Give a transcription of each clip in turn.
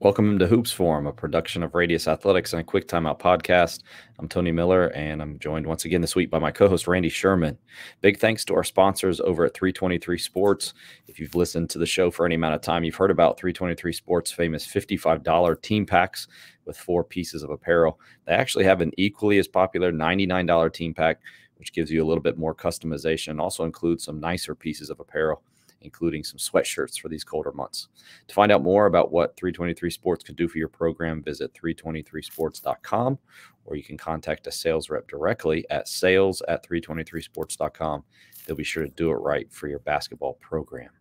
Welcome to Hoops Forum, a production of Radius Athletics and a Quick Timeout podcast. I'm Tony Miller, and I'm joined once again this week by my co-host, Randy Sherman. Big thanks to our sponsors over at 323 Sports. If you've listened to the show for any amount of time, you've heard about 323 Sports' famous $55 team packs with 4 pieces of apparel. They actually have an equally as popular $99 team pack, which gives you a little bit more customization and also includes some nicer pieces of apparel, including some sweatshirts for these colder months. To find out more about what 323 Sports can do for your program, visit 323sports.com, or you can contact a sales rep directly at sales@323sports.com. They'll be sure to do it right for your basketball program.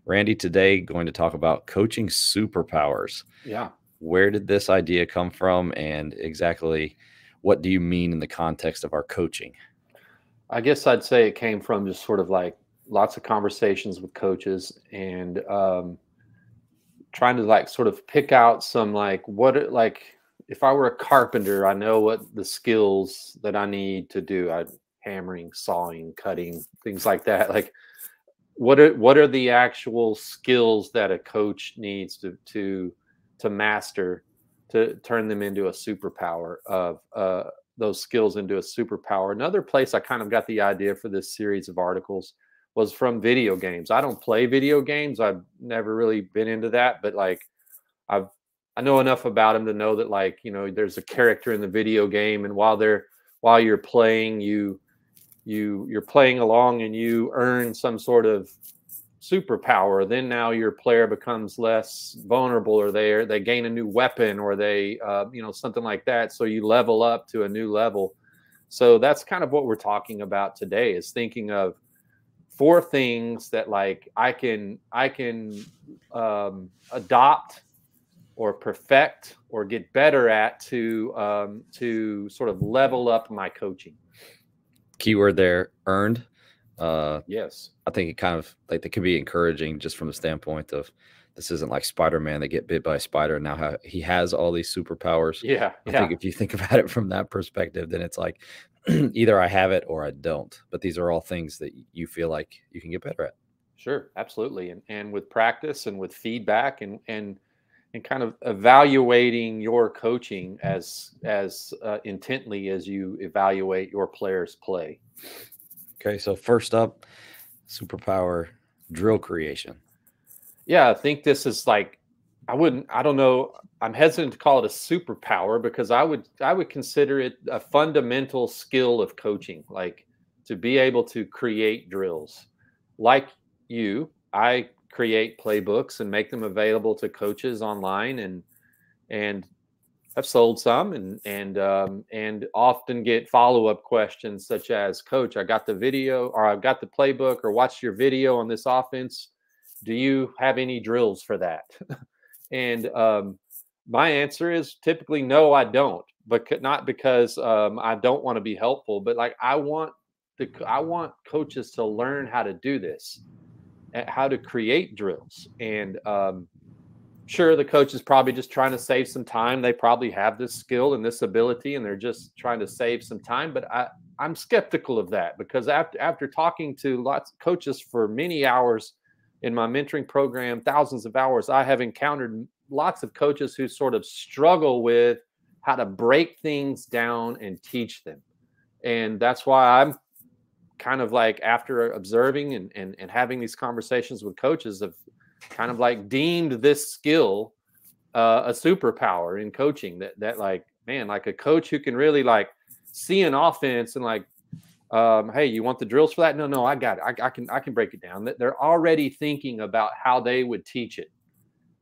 Randy, today going to talk about coaching superpowers. Yeah. Where did this idea come from, and exactly what do you mean in the context of our coaching? I guess I'd say it came from just sort of like lots of conversations with coaches and trying to like sort of pick out some like if I were a carpenter, I know what the skills that I need to do. Hammering, sawing, cutting, things like that. Like what are the actual skills that a coach needs to master to turn them into a superpower of those skills into a superpower. Another place I kind of got the idea for this series of articles was from video games. I don't play video games. I've never really been into that, but like I know enough about them to know that like, you know, there's a character in the video game, and while you're playing, you're playing along and you earn some sort of superpower. Then now your player becomes less vulnerable, or they gain a new weapon, or they something like that. So you level up to a new level. So that's kind of what we're talking about today, is thinking of 4 things that like I can adopt or perfect or get better at to sort of level up my coaching. Keyword there, earned. Yes. I think it kind of like that could be encouraging just from the standpoint of this isn't like Spider-Man that get bit by a spider and now he has all these superpowers. Yeah. I think if you think about it from that perspective, then it's like either I have it or I don't. But these are all things that you feel like you can get better at. Sure, absolutely. And with practice and with feedback and kind of evaluating your coaching as intently as you evaluate your players' play. Okay, so first up, superpower drill creation. Yeah, I think this is like I don't know. I'm hesitant to call it a superpower because I would consider it a fundamental skill of coaching, like to be able to create drills. Like I create playbooks and make them available to coaches online, and I've sold some and often get follow-up questions such as, Coach, I got the video, or I've got the playbook, or watched your video on this offense. Do you have any drills for that? And my answer is typically no, I don't. But not because I don't want to be helpful, but like I want coaches to learn how to do this, how to create drills. And sure, the coach is probably just trying to save some time. They probably have this skill and this ability, and they're just trying to save some time. But I'm skeptical of that, because after talking to lots of coaches for many hours in my mentoring program, thousands of hours, I have encountered lots of coaches who sort of struggle with how to break things down and teach them. And that's why I'm kind of like, after observing and having these conversations with coaches, have kind of like deemed this skill a superpower in coaching, that like, man, like a coach who can really like see an offense and like, hey, you want the drills for that? No, I got it. I can break it down. They're already thinking about how they would teach it.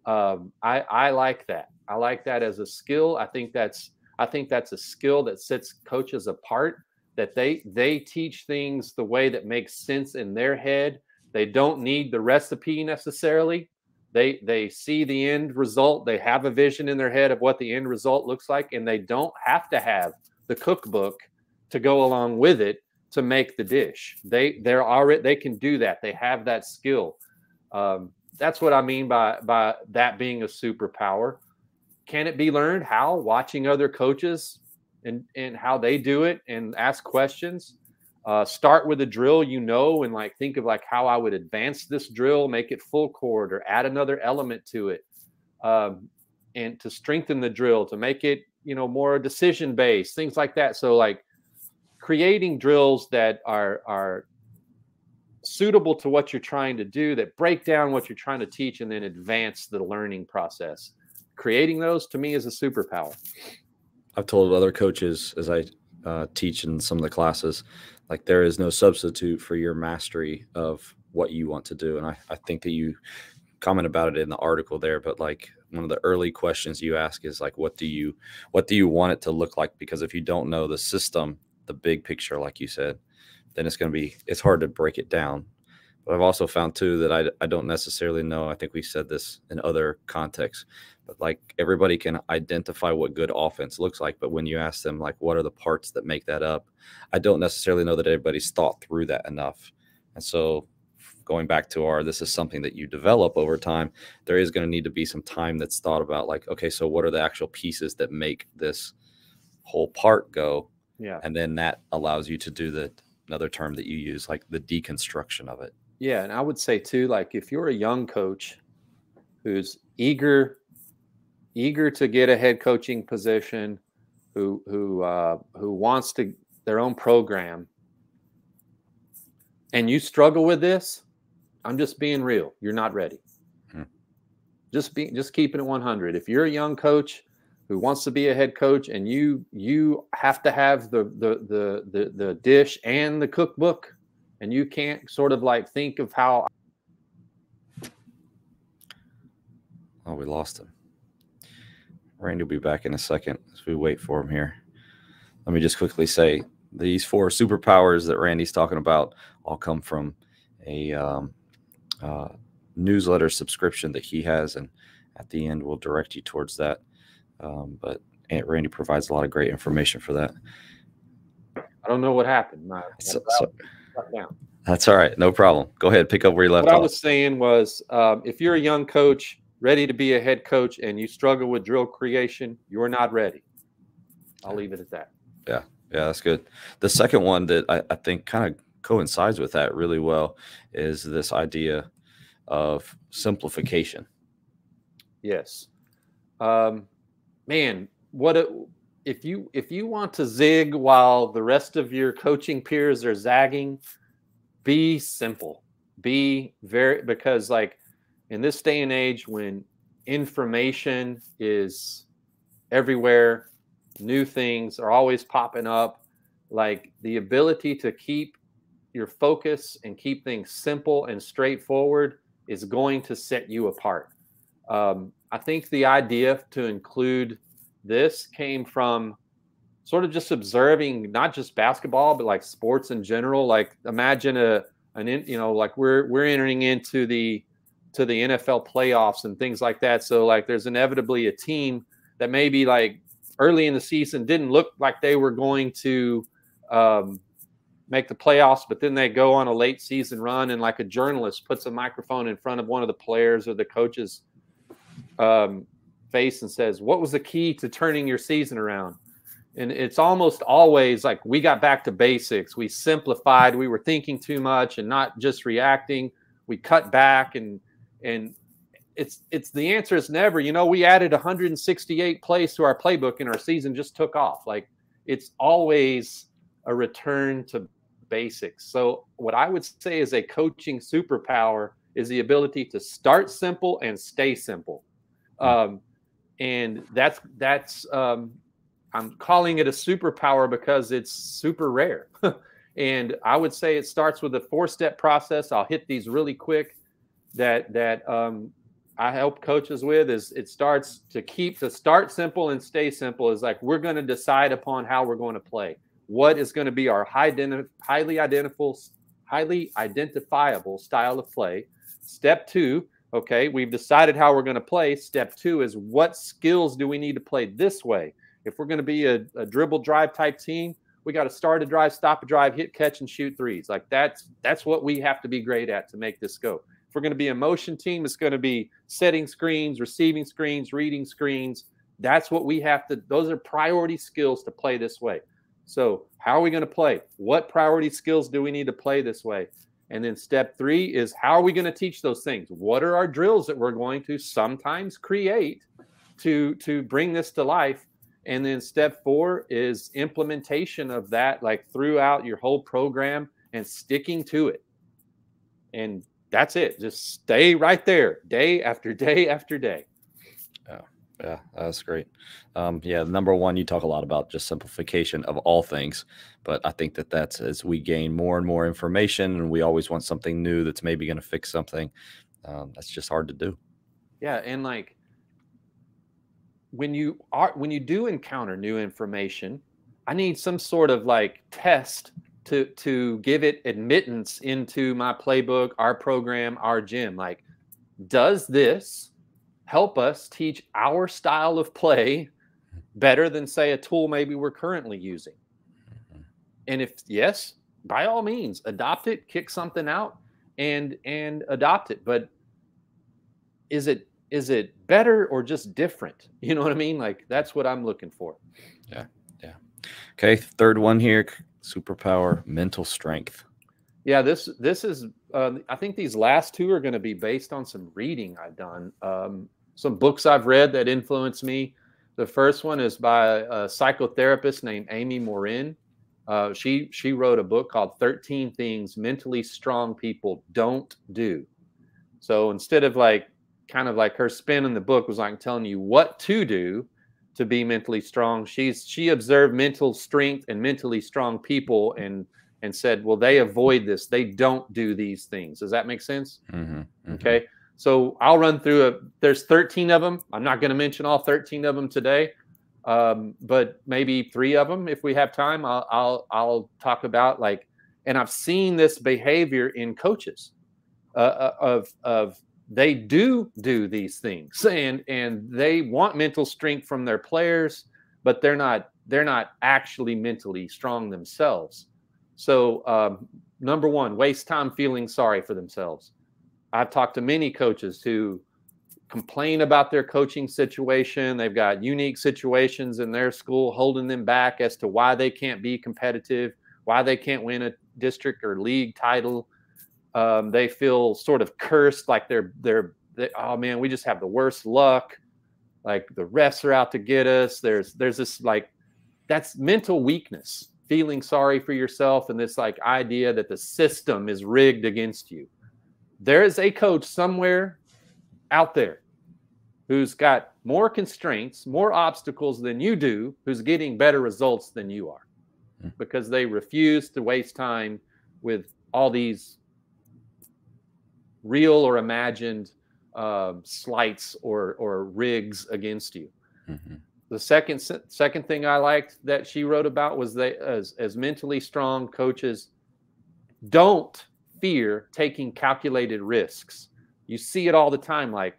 I like that. I like that as a skill. I think that's a skill that sets coaches apart, that they teach things the way that makes sense in their head. They don't need the recipe necessarily. They see the end result. They have a vision in their head of what the end result looks like, and they don't have to have the cookbook to go along with it to make the dish. They can do that. They have that skill. That's what I mean by that being a superpower. Can it be learned? How? Watching other coaches and how they do it, and ask questions. Start with a drill, and like think of like how I would advance this drill, make it full court, or add another element to it. and to strengthen the drill, to make it, you know, more decision based, things like that. So like creating drills that are suitable to what you're trying to do, that break down what you're trying to teach and then advance the learning process. Creating those to me is a superpower. I've told other coaches as I teach in some of the classes, like there is no substitute for your mastery of what you want to do. And I think that you comment about it in the article there, but like one of the early questions you ask is like, what do you want it to look like? Because if you don't know the system, the big picture, like you said, then it's hard to break it down. But I've also found too that I don't necessarily know. I think we said this in other contexts, but like everybody can identify what good offense looks like. But when you ask them, like, what are the parts that make that up? I don't necessarily know that everybody's thought through that enough. And so going back to this is something that you develop over time. There is going to need to be some time that's thought about like, okay, so what are the actual pieces that make this whole part go? Yeah. And then that allows you to do another term that you use, like the deconstruction of it. Yeah. And I would say too, like if you're a young coach who's eager to get a head coaching position, who wants their own program, and you struggle with this, I'm just being real. You're not ready. Just keeping it 100. If you're a young coach who wants to be a head coach and you have to have the dish and the cookbook, and you can't sort of like think of how. Oh, we lost him. Randy will be back in a second as we wait for him here. Let me just quickly say these 4 superpowers that Randy's talking about all come from a newsletter subscription that he has, and at the end we'll direct you towards that. But Randy provides a lot of great information for that. I don't know what happened. That's all right. No problem. Go ahead. Pick up where you left off. What I was saying was, if you're a young coach ready to be a head coach and you struggle with drill creation, you're not ready. I'll leave it at that. Yeah. Yeah, that's good. The second one that I think kind of coincides with that really well is this idea of simplification. Yes. Man, if you want to zig while the rest of your coaching peers are zagging, be simple. Because like in this day and age when information is everywhere, new things are always popping up, like the ability to keep your focus and keep things simple and straightforward is going to set you apart. I think the idea to include this came from sort of just observing not just basketball, but like sports in general. Like imagine like we're entering into the NFL playoffs and things like that. So like there's inevitably a team that maybe like early in the season didn't look like they were going to make the playoffs, but then they go on a late season run, and like a journalist puts a microphone in front of one of the players or the coach's face and says, "What was the key to turning your season around?" And it's almost always like we got back to basics. We simplified. We were thinking too much and not just reacting. We cut back, and it's the answer is never. You know, we added 168 plays to our playbook, and our season just took off. Like it's always a return to basics. So what I would say is a coaching superpower is the ability to start simple and stay simple. And that's I'm calling it a superpower because it's super rare. And I would say it starts with a 4-step process. I'll hit these really quick that I help coaches with. Is it starts to start simple and stay simple is like we're going to decide upon how we're going to play. What is going to be our highly identifiable style of play? Step 2, okay, we've decided how we're going to play. Step 2 is what skills do we need to play this way? If we're going to be a dribble drive type team, we got to start a drive, stop a drive, hit, catch, and shoot threes. Like that's what we have to be great at to make this go. If we're going to be a motion team, it's going to be setting screens, receiving screens, reading screens. That's what we have to, those are priority skills to play this way. So how are we going to play? What priority skills do we need to play this way? And then step 3 is how are we going to teach those things? What are our drills that we're going to sometimes create to bring this to life. And then step 4 is implementation of that, like throughout your whole program and sticking to it. And that's it. Just stay right there day after day after day. Yeah, that's great. Yeah, number one, you talk a lot about just simplification of all things, but I think that that's as we gain more and more information and we always want something new that's maybe going to fix something. That's just hard to do. Yeah. And like when you do encounter new information, I need some sort of like test to give it admittance into my playbook, our program, our gym. Like, does this help us teach our style of play better than, say, a tool maybe we're currently using? And if yes, by all means, adopt it, kick something out and adopt it. But is it better or just different? You know what I mean? Like, that's what I'm looking for. Yeah. Yeah. Okay. Third one here, superpower, mental strength. Yeah, this is, I think these last two are going to be based on some reading I've done, some books I've read that influenced me. The first one is by a psychotherapist named Amy Morin. She wrote a book called 13 Things Mentally Strong People Don't Do. So instead of like, kind of like her spin in the book was like telling you what to do to be mentally strong, she observed mental strength and mentally strong people and said, well, they avoid this. They don't do these things. Does that make sense? Mm-hmm, mm-hmm. Okay. So I'll run through there's 13 of them. I'm not going to mention all 13 of them today, but maybe 3 of them, if we have time, I'll talk about, like, and I've seen this behavior in coaches of they do these things and they want mental strength from their players, but they're not actually mentally strong themselves. So number 1, waste time feeling sorry for themselves. I've talked to many coaches who complain about their coaching situation. They've got unique situations in their school holding them back as to why they can't be competitive, why they can't win a district or league title. They feel sort of cursed, like they're oh man, we just have the worst luck. Like the refs are out to get us. There's this, like, that's mental weakness, feeling sorry for yourself, and this like idea that the system is rigged against you. There is a coach somewhere out there who's got more constraints, more obstacles than you do, who's getting better results than you are, because they refuse to waste time with all these real or imagined slights or rigs against you. Mm-hmm. The second thing I liked that she wrote about was that as mentally strong coaches, don't fear taking calculated risks. You see it all the time. Like,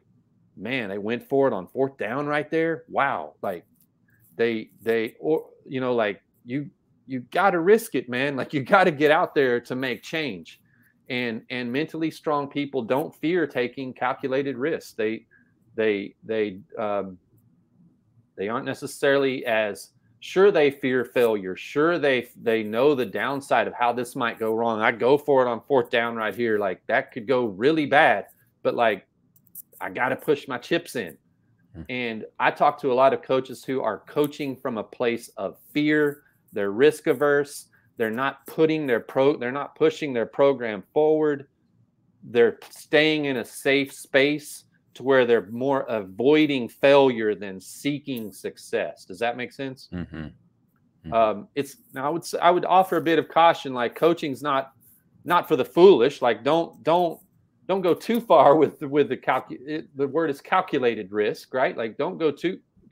man, they went for it on 4th down right there. Wow. Like or, you know, like you got to risk it, man. Like, you got to get out there to make change. And mentally strong people don't fear taking calculated risks. They aren't necessarily as sure. They fear failure. Sure, they know the downside of how this might go wrong. I go for it on 4th down right here. Like, that could go really bad, but like, I got to push my chips in. And I talk to a lot of coaches who are coaching from a place of fear. They're risk averse. They're not pushing their program forward. They're staying in a safe space to where they're more avoiding failure than seeking success. Does that make sense? Mm-hmm. Mm-hmm. I would offer a bit of caution. Like, coaching's not for the foolish. Like, don't go too far with the word is calculated risk, right? Like,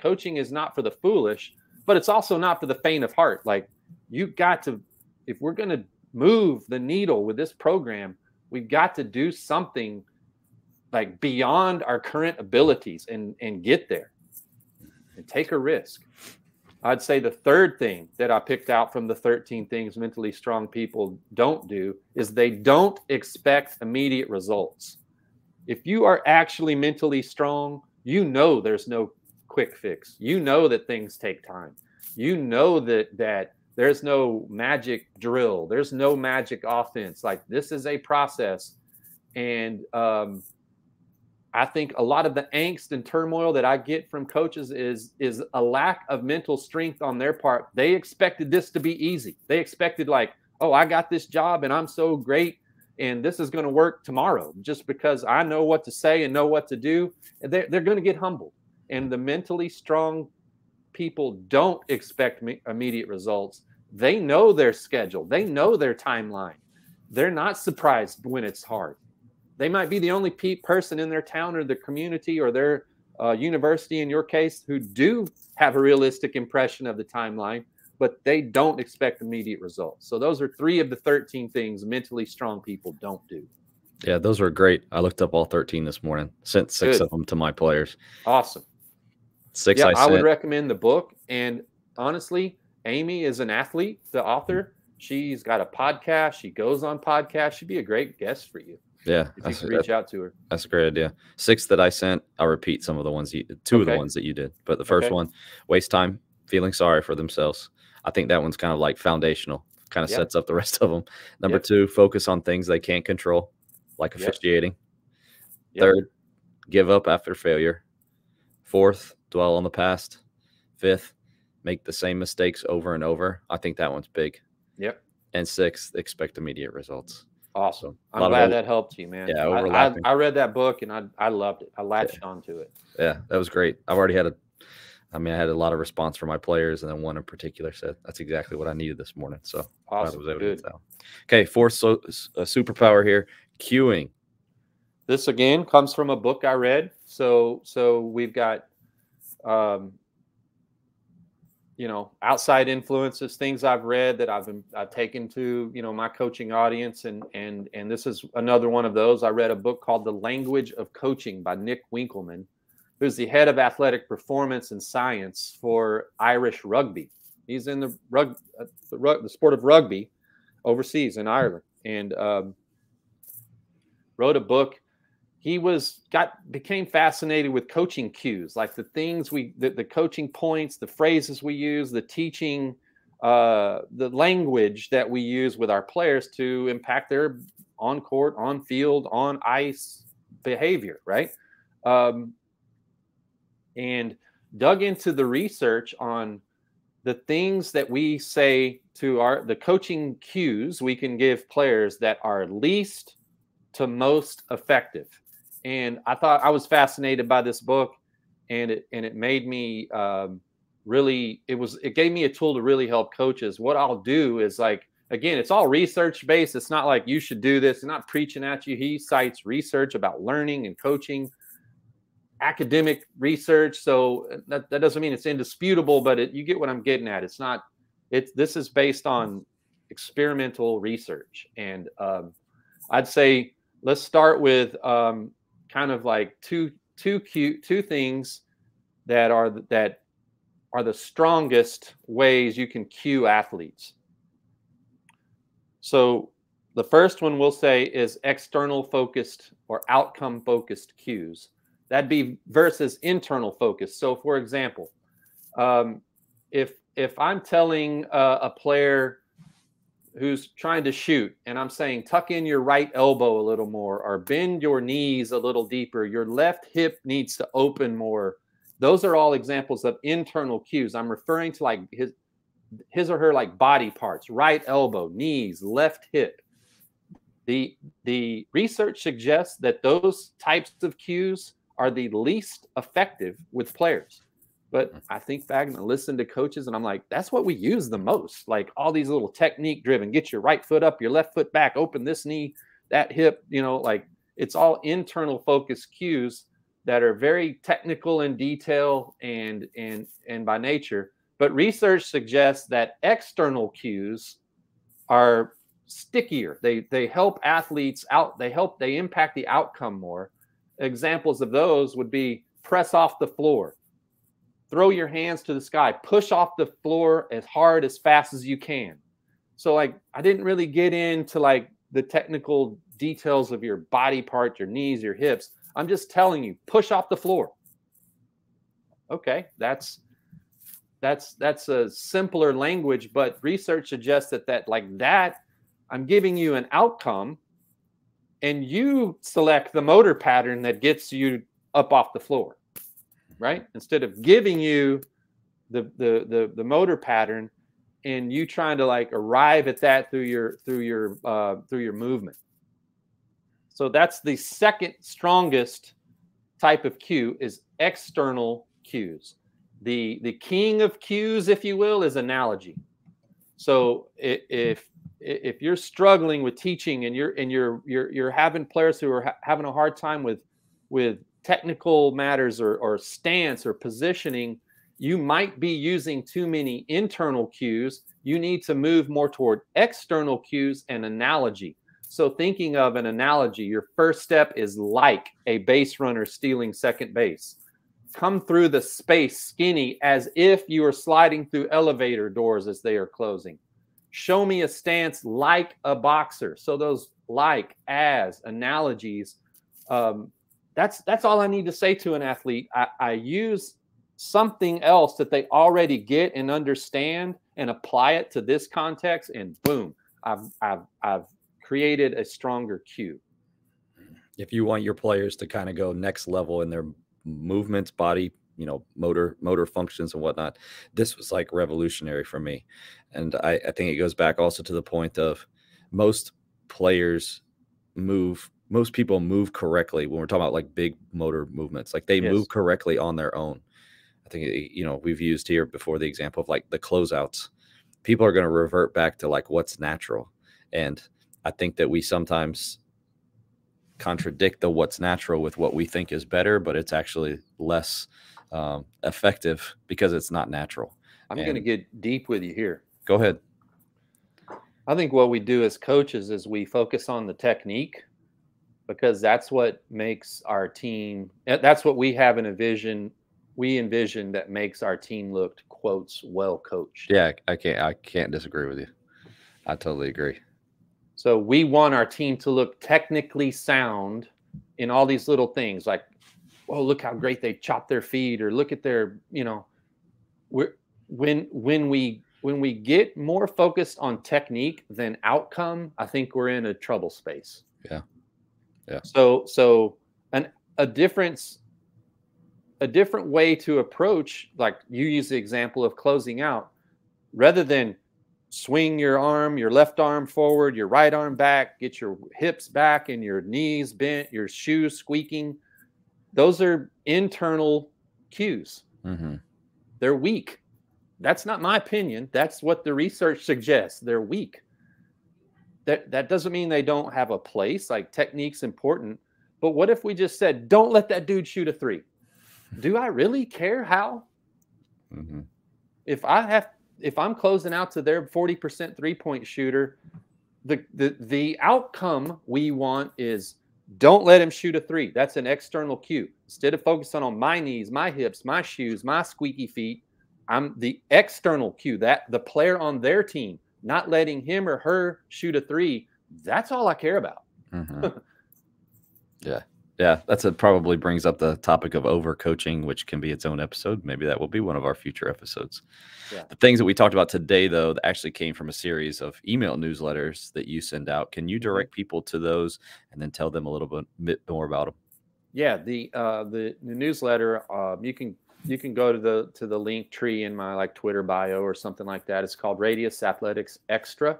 coaching is not for the foolish, but it's also not for the faint of heart. Like, you got to, if we're going to move the needle with this program, we've got to do something like beyond our current abilities and get there and take a risk. I'd say the third thing that I picked out from the 13 things mentally strong people don't do is they don't expect immediate results. If you are actually mentally strong, you know there's no quick fix. You know that things take time. You know that there's no magic drill. There's no magic offense. Like, this is a process. And I think a lot of the angst and turmoil that I get from coaches is a lack of mental strength on their part. They expected this to be easy. They expected like, oh, I got this job and I'm so great and this is going to work tomorrow just because I know what to say and know what to do. They're going to get humbled. And the mentally strong people don't expect immediate results. They know their schedule. They know their timeline. They're not surprised when it's hard. They might be the only person in their town or the community or their university, in your case, who do have a realistic impression of the timeline, but they don't expect immediate results. So those are 3 of the 13 things mentally strong people don't do. Yeah, those are great. I looked up all 13 this morning, sent 6 of them to my players. Awesome. 6 yeah, I would recommend the book. And honestly, Amy is an athlete, the author. She's got a podcast. She goes on podcasts. She'd be a great guest for you. Yeah, if you could reach out to her. That's a great idea. 6 that I sent, I'll repeat some of the ones, 2 of the ones that you did. But the first one, waste time, feeling sorry for themselves. I think that one's kind of like foundational, kind of sets up the rest of them. Number 2, focus on things they can't control, like officiating. 3rd, give up after failure. 4th, dwell on the past. 5th, make the same mistakes over and over. I think that one's big. Yep. And 6th, expect immediate results. Awesome. I'm glad that helped you, man. Yeah, overlapping. I read that book and I loved it. I latched onto it. Yeah, that was great. I've already had I had a lot of response from my players, and then one in particular said that's exactly what I needed this morning. So awesome. Good. Okay, 4th superpower here, cueing. This again comes from a book I read. So we've got outside influences, things I've read that I've taken to, my coaching audience. And this is another one of those. I read a book called The Language of Coaching by Nick Winkelman, who's the head of athletic performance and science for Irish rugby. He's in the sport of rugby overseas in Ireland, and wrote a book. He became fascinated with coaching cues, like the things the coaching points, the phrases we use, the teaching, the language that we use with our players to impact their on court, on field, on ice behavior, right? And dug into the research on the things that we say to the coaching cues we can give players that are least to most effective. And I was fascinated by this book, and it made me it gave me a tool to really help coaches. What I'll do is, like, again, it's all research based. It's not like you should do this. It's not preaching at you. He cites research about learning and coaching, academic research. So that doesn't mean it's indisputable, but you get what I'm getting at. This is based on experimental research. And I'd say let's start with kind of like two things that are the strongest ways you can cue athletes. So the first one we'll say is external focused or outcome focused cues. That'd be versus internal focus. So for example, if I'm telling a player who's trying to shoot and I'm saying, tuck in your right elbow a little more, or bend your knees a little deeper, your left hip needs to open more. Those are all examples of internal cues. I'm referring to like his or her like body parts, right elbow, knees, left hip. The research suggests that those types of cues are the least effective with players. But I think back and listen to coaches, and I'm like, that's what we use the most. Like all these little technique driven, get your right foot up, your left foot back, open this knee, that hip, like it's all internal focus cues that are very technical in detail and by nature. But research suggests that external cues are stickier. They help athletes out. They impact the outcome more. Examples of those would be press off the floor, throw your hands to the sky, push off the floor as hard, as fast as you can. So like, I didn't really get into like the technical details of your body part, your knees, your hips. I'm just telling you, push off the floor. Okay, that's a simpler language, but research suggests that I'm giving you an outcome and you select the motor pattern that gets you up off the floor, right? Instead of giving you the motor pattern and you trying to like arrive at that through your movement. So that's the second strongest type of cue, is external cues. The king of cues, if you will, is analogy. So if you're struggling with teaching and you're having players who are having a hard time with technical matters or stance or positioning, you might be using too many internal cues. You need to move more toward external cues and analogy. So thinking of an analogy, your first step is like a base runner stealing second base. Come through the space skinny as if you are sliding through elevator doors as they are closing. Show me a stance like a boxer. So those like, as, analogies, that's all I need to say to an athlete. I use something else that they already get and understand and apply it to this context, and boom, I've created a stronger cue. If you want your players to kind of go next level in their movements, body, motor functions and whatnot, this was like revolutionary for me. And I think it goes back also to the point of most people move correctly when we're talking about like big motor movements. Like they move correctly on their own. I think, we've used here before the example of like the closeouts. People are going to revert back to like what's natural. And I think that we sometimes contradict the what's natural with what we think is better, but it's actually less effective because it's not natural. I'm going to get deep with you here. Go ahead. I think what we do as coaches is we focus on the technique, because that's what makes our team, that's what we have in a vision. We envision that makes our team look, quotes, well coached. Yeah, I can't disagree with you. I totally agree. So we want our team to look technically sound in all these little things, like, oh, look how great they chop their feet, or look at their, when we get more focused on technique than outcome, I think we're in a trouble space. Yeah. So a different way to approach, like you use the example of closing out, rather than swing your left arm forward, your right arm back, get your hips back and your knees bent, your shoes squeaking. Those are internal cues. Mm-hmm. They're weak. That's not my opinion. That's what the research suggests. They're weak. That doesn't mean they don't have a place. Like, technique's important. But what if we just said, don't let that dude shoot a three? Do I really care how? Mm-hmm. If I'm closing out to their 40% three-point shooter, the outcome we want is don't let him shoot a three. That's an external cue. Instead of focusing on my knees, my hips, my shoes, my squeaky feet, I'm the external cue, that the player on their team, not letting him or her shoot a three. That's all I care about. Mm-hmm. Yeah, probably brings up the topic of overcoaching, which can be its own episode. Maybe that will be one of our future episodes. Yeah. The things that we talked about today, though, that actually came from a series of email newsletters that you send out. Can you direct people to those and then tell them a little bit more about them? Yeah, the newsletter, you can go to the link tree in my Twitter bio or something like that. It's called Radius Athletics Extra,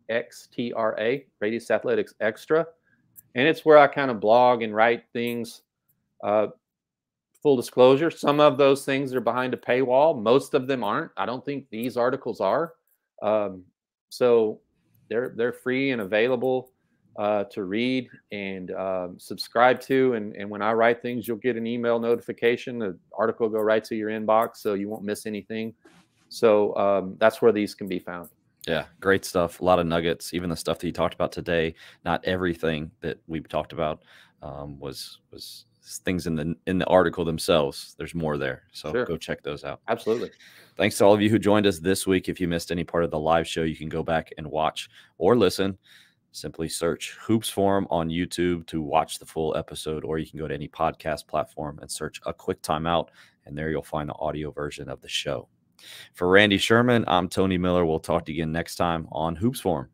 XTRA, Radius Athletics Extra. And it's where I kind of blog and write things. Full disclosure, some of those things are behind a paywall. Most of them aren't. I don't think these articles are. So they're free and available to read and subscribe to. And when I write things, you'll get an email notification. The article will go right to your inbox, so you won't miss anything. So that's where these can be found. Yeah, great stuff. A lot of nuggets. Even the stuff that you talked about today. Not everything that we've talked about was things in the article themselves. There's more there, so Go check those out. Absolutely. Thanks to all of you who joined us this week. If you missed any part of the live show, you can go back and watch or listen. Simply search Hoops Forum on YouTube to watch the full episode, or you can go to any podcast platform and search A Quick Timeout, and there you'll find the audio version of the show. For Randy Sherman, I'm Tony Miller. We'll talk to you again next time on Hoops Forum.